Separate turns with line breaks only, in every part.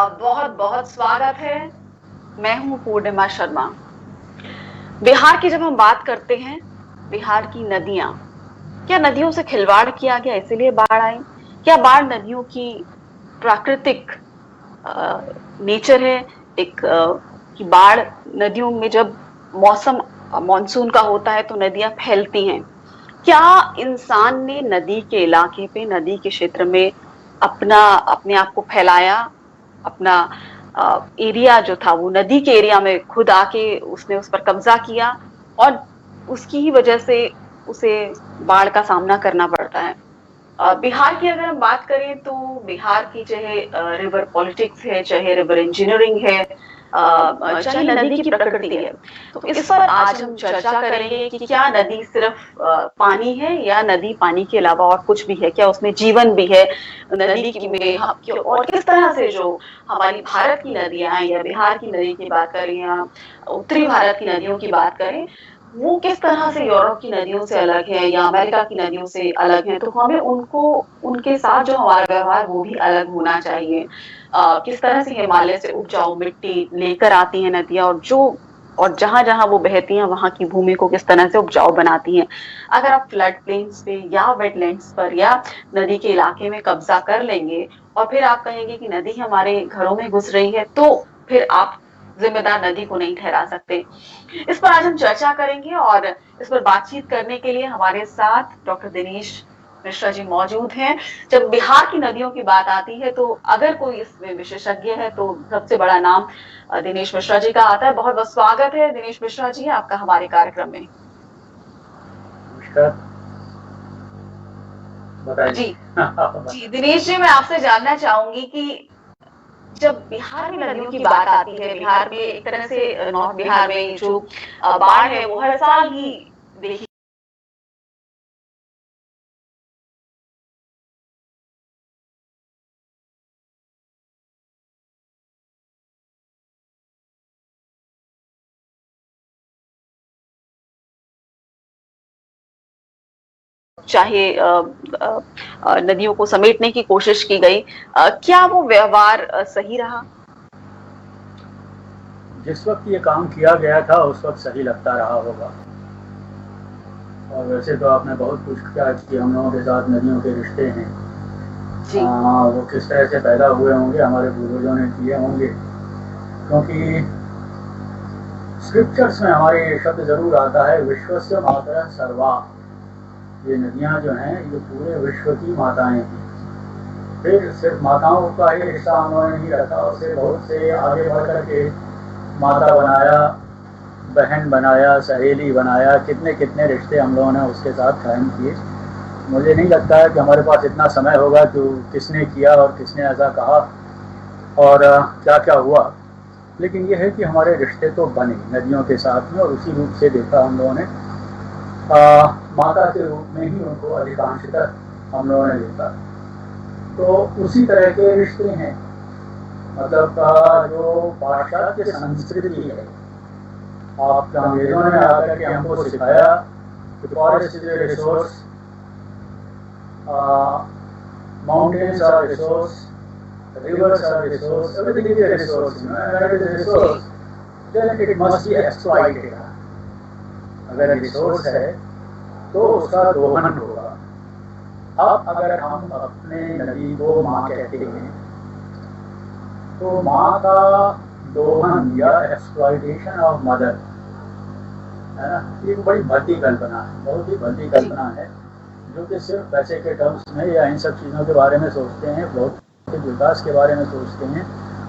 बहुत बहुत स्वागत है। मैं हूं पूर्णिमा शर्मा। बिहार की जब हम बात करते हैं, बिहार की नदियां, क्या नदियों से खिलवाड़ किया गया इसीलिए बाढ़ आई? क्या बाढ़ नदियों की प्राकृतिक नेचर है? एक कि बाढ़ नदियों में जब मौसम मानसून का होता है तो नदियां फैलती हैं। क्या इंसान ने नदी के इलाके पे, नदी के क्षेत्र में अपने आप को फैलाया? अपना एरिया जो था वो नदी के एरिया में खुद आके उसने उस पर कब्जा किया, और उसकी ही वजह से उसे बाढ़ का सामना करना पड़ता है। बिहार की अगर हम बात करें तो बिहार की चाहे रिवर पॉलिटिक्स है, चाहे रिवर इंजीनियरिंग है, चाहे नदी की प्रकृति है, तो इस पर आज हम चर्चा करेंगे कि क्या नदी सिर्फ पानी है, या नदी पानी के अलावा और कुछ भी है? क्या उसमें जीवन भी है? नदी की में हम क्यों और किस तरह से जो हमारी भारत की नदियां या बिहार की नदी की बात करें या उत्तरी भारत की नदियों की बात करें, वो किस तरह से यूरोप की नदियों से अलग है या अमेरिका की नदियों से अलग है, तो हमें उनको उनके साथ जो हमारा व्यवहार वो भी अलग होना चाहिए। किस तरह से हिमालय से उपजाऊ मिट्टी लेकर आती है नदियां, और जहां जहां वो बहती हैं वहां की भूमि को किस तरह से उपजाऊ बनाती हैं। अगर आप फ्लड प्लेन्स पे या वेटलैंड्स पर या नदी के इलाके में कब्जा कर लेंगे और फिर आप कहेंगे कि नदी हमारे घरों में घुस रही है, तो फिर आप जिम्मेदार नदी को नहीं ठहरा सकते। इस पर आज हम चर्चा करेंगे, और इस पर बातचीत करने के लिए हमारे साथ डॉक्टर दिनेश मिश्रा जी मौजूद हैं। जब बिहार की नदियों की बात आती है तो अगर कोई इसमें विशेषज्ञ है तो सबसे बड़ा नाम दिनेश मिश्रा जी का आता है। बहुत बहुत स्वागत है दिनेश मिश्रा जी आपका हमारे कार्यक्रम में।
नमस्कार।
जी
बताइए।
जी दिनेश जी, मैं आपसे जानना चाहूंगी कि जब बिहार में नदियों की बात आती है, बिहार में एक तरह से नॉर्थ बिहार में जो बाढ़ है वो हर साल ही देखी, चाहे नदियों को समेटने की कोशिश की गई, क्या वो व्यवहार सही रहा?
जिस वक्त ये काम किया गया था उस वक्त सही लगता रहा होगा। और वैसे तो आपने बहुत कुछ किया कि हम लोगों के साथ नदियों के रिश्ते हैं।
जी
वो किस तरह से पैदा हुए होंगे, हमारे पूर्वजों ने किए होंगे। क्योंकि स्क्रिप्चर्स में हमारे ये शब्द जरूर आता है, विश्वस्य मातरः सर्वा। ये नदियाँ जो हैं ये पूरे विश्व की माताएं हैं। फिर सिर्फ माताओं का ही हिस्सा हम लोगों ने नहीं रखा, उसे बहुत से आगे बढ़ करके माता बनाया, बहन बनाया, सहेली बनाया, कितने कितने रिश्ते हम लोगों ने उसके साथ कायम किए। मुझे नहीं लगता है कि हमारे पास इतना समय होगा कि किसने किया और किसने ऐसा कहा और क्या क्या हुआ। लेकिन ये है कि हमारे रिश्ते तो बने नदियों के साथ में, और उसी रूप से देखा हम लोगों ने। माता के रूप में ही उनको अधिकांशतः हम लोगों ने देखा। तो उसी तरह के रिश्ते हैं। मतलब जो पाश्चात्य संस्कृति है, आपका अंग्रेजों ने आकर के हमको सिखाया कि forest is a resource, mountains are resource, rivers are resource, everything is a resource. When it is a resource, then it must be exploited. अगर रिसोर्स है तो उसका दोहन होगा। अब अगर हम अपने नदी को माँ कहते हैं तो माँ का दोहन या एक्सप्लॉइटेशन ऑफ मदर है ना, ये बड़ी भद्दी कल्पना है, बहुत ही भद्दी कल्पना है, जो कि सिर्फ पैसे के टर्म्स में या इन सब चीज़ों के बारे में सोचते हैं, भौतिक विकास के बारे में सोचते हैं,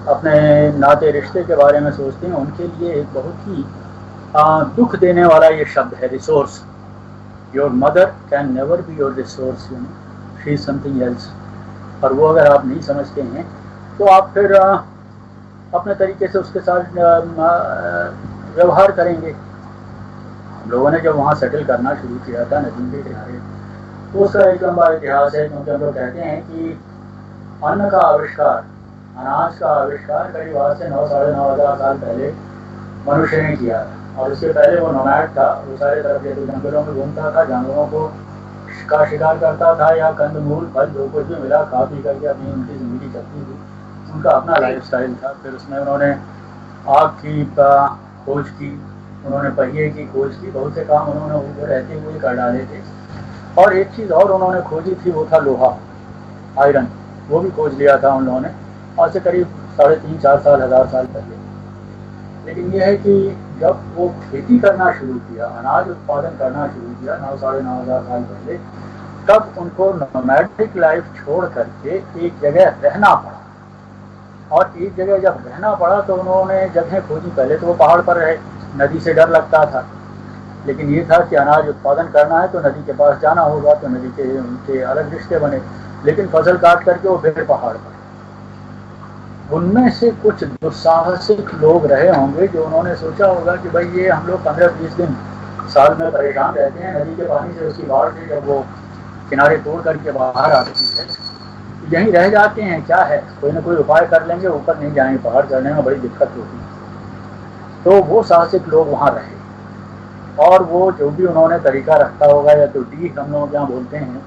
अपने नाते रिश्ते के बारे में सोचते हैं। उनके लिए एक बहुत ही दुख देने वाला ये शब्द है resource. Your mother can never be your resource, you know, she is something else. और वो अगर आप नहीं समझते हैं तो आप फिर अपने तरीके से उसके साथ व्यवहार करेंगे। हम लोगों ने जब वहाँ सेटल करना शुरू किया था नदी के किनारे, तो उसका एक लंबा इतिहास है। क्योंकि हम लोग कहते हैं कि अन्न का आविष्कार, अनाज का आविष्कार करीब आज से 9-9.5 साल पहले मनुष्य ने किया था। और उसके पहले वो नोमैड था, वो सारे तरफ के जंगलों में घूमता था, जानवरों को का शिकार करता था, या कंदमूल फल जो कुछ भी मिला खा पी करके अपनी उनकी जिंदगी चलती थी। उनका अपना लाइफस्टाइल था। फिर उसमें उन्होंने आग की खोज की, उन्होंने पहिए की खोज की, बहुत से काम उन्होंने उधर रहते हुए कर डाले थे। और एक चीज़ और उन्होंने खोजी थी, वो था लोहा, आयरन, वो भी खोज लिया था उन लोगों ने, आज से करीब 3,500-4 साल, 1000 साल पहले। लेकिन यह है कि जब वो खेती करना शुरू किया, अनाज उत्पादन करना शुरू किया 9-9,500 साल पहले, तब उनको नोमैडिक लाइफ छोड़ करके एक जगह रहना पड़ा। और एक जगह जब रहना पड़ा तो उन्होंने जगह खोजी। पहले तो वो पहाड़ पर रहे, नदी से डर लगता था, लेकिन ये था कि अनाज उत्पादन करना है तो नदी के पास जाना होगा, तो नदी के उनके अलग रिश्ते बने। लेकिन फसल काट करके वो फिर पहाड़ पर। उनमें से कुछ दुस्साहसिक लोग रहे होंगे जो उन्होंने सोचा होगा कि भाई ये हम लोग 15-20 दिन साल में परेशान रहते हैं नदी के पानी से, उसकी बाढ़ से, जब वो किनारे तोड़ करके बाहर आती है, यहीं रह जाते हैं, क्या है, कोई ना कोई उपाय कर लेंगे, ऊपर नहीं जाएंगे, पहाड़ चढ़ने में बड़ी दिक्कत होती है। तो वो साहसिक लोग वहाँ रहे, और वो जो भी उन्होंने तरीका रखा होगा, या तो डीह हम लोग यहाँ बोलते हैं,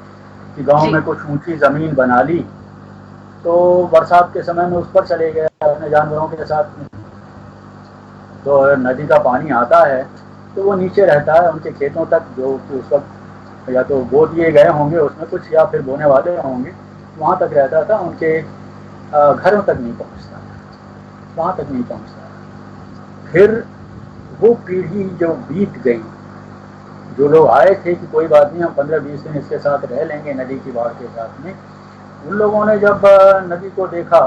कि गांव
जी
में कुछ ऊंची ज़मीन बना ली, तो बरसात के समय में उस पर चले गए अपने जानवरों के साथ में। तो नदी का पानी आता है तो वो नीचे रहता है उनके खेतों तक, जो उस वक्त या तो बो दिए गए होंगे उसमें कुछ, या फिर बोने वाले होंगे, वहाँ तक रहता था, उनके घरों तक नहीं पहुँचता, वहाँ तक नहीं पहुँचता। फिर वो पीढ़ी जो बीत गई, जो लोग आए थे कि कोई बात नहीं, हम 15-20 दिन इसके साथ रह लेंगे नदी की बाढ़ के साथ में, उन लोगों ने जब नदी को देखा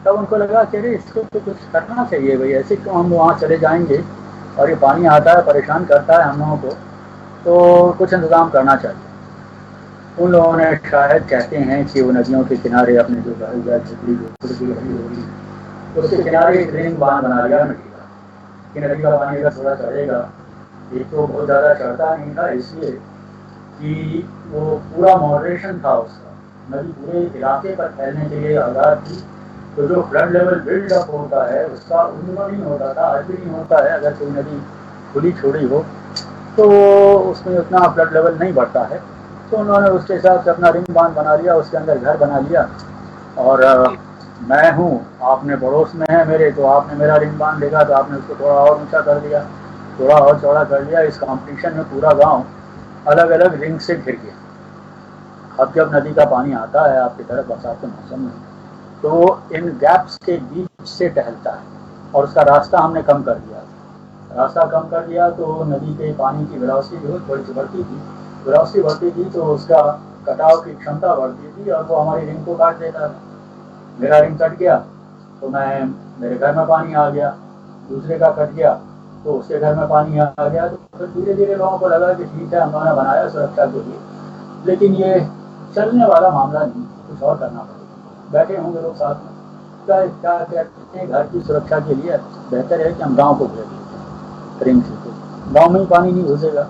तब उनको लगा कि अरे इसको तो कुछ करना चाहिए भाई, ऐसे क्यों हम वहाँ चले जाएंगे, और ये पानी आता है परेशान करता है हम लोगों को, तो कुछ इंतज़ाम करना चाहिए। उन लोगों ने शायद कहते हैं कि वो नदियों के किनारे अपने जो घर या झुपड़ी बनी होगी, तो उसके किनारे एक रिंग बांध बना लिया मिट्टी का, कि नदी का पानी अगर थोड़ा चढ़ेगा, एक तो बहुत ज़्यादा चढ़ता नहीं था इसलिए कि वो पूरा मॉडरेशन था उसका, नदी पूरे इलाके पर फैलने के लिए आज़ाद थी। तो जो फ्लड लेवल बिल्ड अप होता है उसका उन नहीं होता था, आज भी नहीं होता है, अगर कोई नदी खुली छोड़ी हो तो उसमें उतना फ्लड लेवल नहीं बढ़ता है। तो उन्होंने उसके हिसाब से अपना रिंग बांध बना लिया, उसके अंदर घर बना लिया, और मैं हूँ, आपने पड़ोस में है मेरे, तो आपने मेरा रिंग बांध देखा तो आपने उसको थोड़ा और ऊंचा कर दिया, थोड़ा और चौड़ा कर लिया। इस कंपटीशन में पूरा गांव अलग अलग रिंग से घिर गया। अब जब नदी का पानी आता है आपकी तरफ बरसात के मौसम में, तो इन गैप्स के बीच से टहलता है, और उसका रास्ता हमने कम कर दिया। रास्ता कम कर दिया तो नदी के पानी की वेलोसिटी जो थोड़ी सी बढ़ती थी, वेलोसिटी बढ़ती थी तो उसका कटाव की क्षमता बढ़ती थी, और वो हमारी रिंग को काट देता था। मेरा रिंग कट गया तो मेरे घर में पानी आ गया, दूसरे का कट गया तो उसके घर में पानी आ गया। तो फिर धीरे धीरे लोगों को लगा कि ठीक है, हमने बनाया सुरक्षा के लिए, लेकिन ये चलने वाला मामला नहीं, कुछ और करना पड़ेगा। बैठे होंगे लोग साथ में, क्या क्या कहते हैं, घर की सुरक्षा के लिए बेहतर है कि हम गाँव को घेर लेते रिंग से। गाँव में ही पानी नहीं घुसेगा,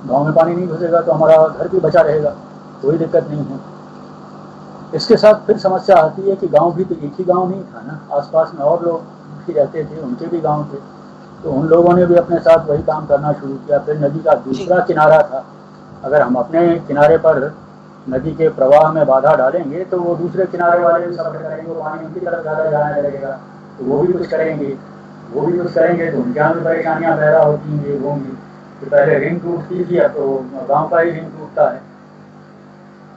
गाँव में पानी नहीं घुसेगा तो हमारा घर भी बचा रहेगा, कोई दिक्कत नहीं है। इसके साथ फिर समस्या आती है कि गांव भी तो एक ही गांव नहीं था ना, आसपास में और लोग भी रहते थे, उनके भी गांव थे, तो उन लोगों ने भी अपने साथ वही काम करना शुरू किया। फिर नदी का दूसरा किनारा था, अगर हम अपने किनारे पर नदी के प्रवाह में बाधा डालेंगे तो वो दूसरे किनारे वाले भी सफर करेंगे, वो पानी उनकी तरफ ज़्यादा जाने लगेगा, तो वो भी कुछ करेंगे, वो भी कुछ करेंगे, तो उनके यहाँ भी परेशानियाँ पैदा होती होंगी। तो पहले रिंग टूटती थी, अब तो गाँव का ही रिंग टूटता है।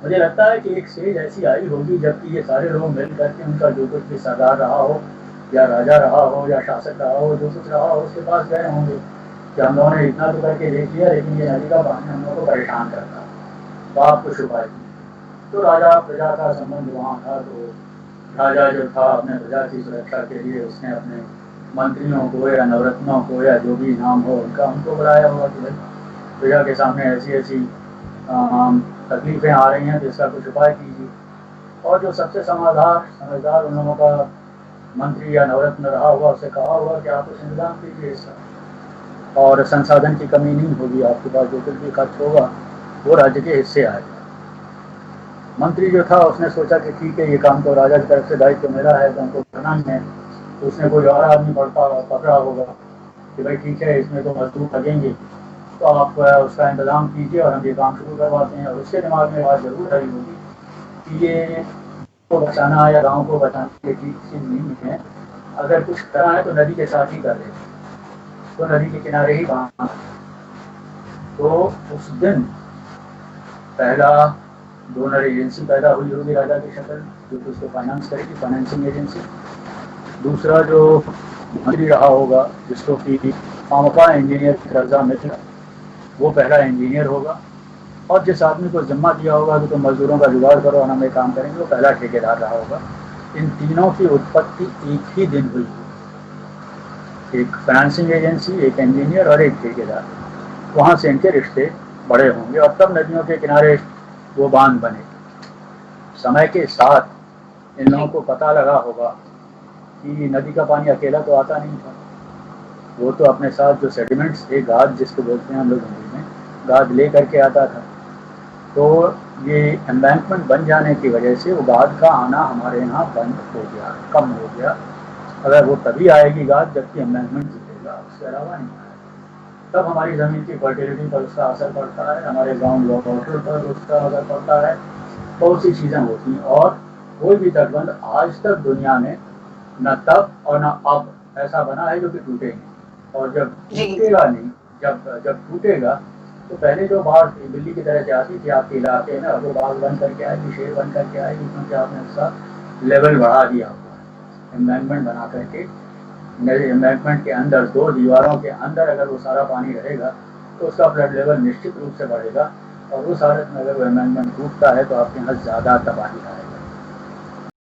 मुझे लगता है कि एक स्टेज ऐसी आई होगी जबकि ये सारे लोग मिल करके, उनका जो कुछ भी सरदार रहा हो या राजा रहा हो या शासक रहा हो, जो कुछ रहा हो, उसके पास गए होंगे कि हम लोगों ने इतना तो करके देख लिया, लेकिन ये नदी का पानी हम लोग को परेशान करता है, तो आप कुछ उपाय कीजिए। तो राजा प्रजा का संबंध वहाँ था, तो राजा जो था अपने प्रजा की सुरक्षा के लिए उसने अपने मंत्रियों को या नवरत्नों को या जो भी नाम हो उनका, उनको बुलाया हुआ कि भाई प्रजा के सामने ऐसी ऐसी तकलीफें आ रही हैं, तो इसका कुछ उपाय कीजिए। और जो सबसे समझदार उन लोगों का मंत्री या नवरत्न रहा हुआ, उससे कहा हुआ कि आप कुछ इंतजाम कीजिए इसका, और संसाधन की कमी नहीं होगी, आपके पास जो कुछ भी खर्च होगा वो राज्य के हिस्से आएगा। मंत्री जो था उसने सोचा कि ठीक है, ये काम तो राजा की तरफ से दायित्व मेरा है तो हमको करना ही है। तो उसने कोई और आदमी पकड़ा होगा कि भाई ठीक है, इसमें तो मजदूर लगेंगे, तो आप उसका इंतज़ाम कीजिए और हम ये काम शुरू करवाते हैं। और उसके दिमाग में बात जरूर आई होगी कि ये को बचाना या गांव को बचाने की चीज नहीं है। अगर कुछ करना है तो नदी के साथ ही कर रहे, तो नदी के किनारे ही बांध। तो उस दिन पहला डोनर एजेंसी पैदा हुई होगी राजा की शक्ल, जो कि उसको फाइनेंस करेगी, फाइनेंसिंग एजेंसी। दूसरा जो मंत्री रहा होगा, जिसको कि खामखा इंजीनियर दर्जा मित्र, वो पहला इंजीनियर होगा। और जिस आदमी को जिम्मा दिया होगा कि तुम मजदूरों का जुगाड़ करो और हम ये काम करेंगे, वो पहला ठेकेदार रहा होगा। इन तीनों की उत्पत्ति एक ही दिन हुई, एक फाइनेंसिंग एजेंसी, एक इंजीनियर और एक ठेकेदार। वहाँ से इनके रिश्ते बड़े होंगे और तब नदियों के किनारे वो बांध बने। समय के साथ इन लोगों को पता लगा होगा कि नदी का पानी अकेला तो आता नहीं था, वो तो अपने साथ जो सेडिमेंट्स थे, गाद जिसको बोलते हैं हम लोग हिंदी में, गाद ले करके आता था। तो ये एम्बैंकमेंट बन जाने की वजह से वो गाद का आना हमारे यहाँ बंद हो गया, कम हो गया। अगर वो तभी आएगी गाद जबकि एम्बैंकमेंट जुटेगा, उसके अलावा नहीं आएगा। तब हमारी ज़मीन की फर्टिलिटी पर उसका असर पड़ता है, हमारे ग्राउंड वाटर पर उसका असर पड़ता है, बहुत सी चीज़ें होती हैं। और कोई भी तटबंध आज तक दुनिया में न तब और न अब ऐसा बना है जो कि टूटे नहीं। और जब टूटेगा नहीं, जब टूटेगा तो पहले जो बाढ़ दिल्ली की तरह से आती थी आपके इलाके में, अब वो बाढ़ बन करके आएगी, शेर बन करके आएगी, क्योंकि आपने उसका लेवल बढ़ा दिया हुआ है एम्बैंकमेंट बना करके। एम्बैंकमेंट के अंदर, दो दीवारों के अंदर अगर वो सारा पानी रहेगा तो उसका फ्लड लेवल निश्चित रूप से बढ़ेगा। और उस हालत में अगर वो एम्बैंकमेंट टूटता है तो आपके यहाँ ज़्यादा तबाही आएगी।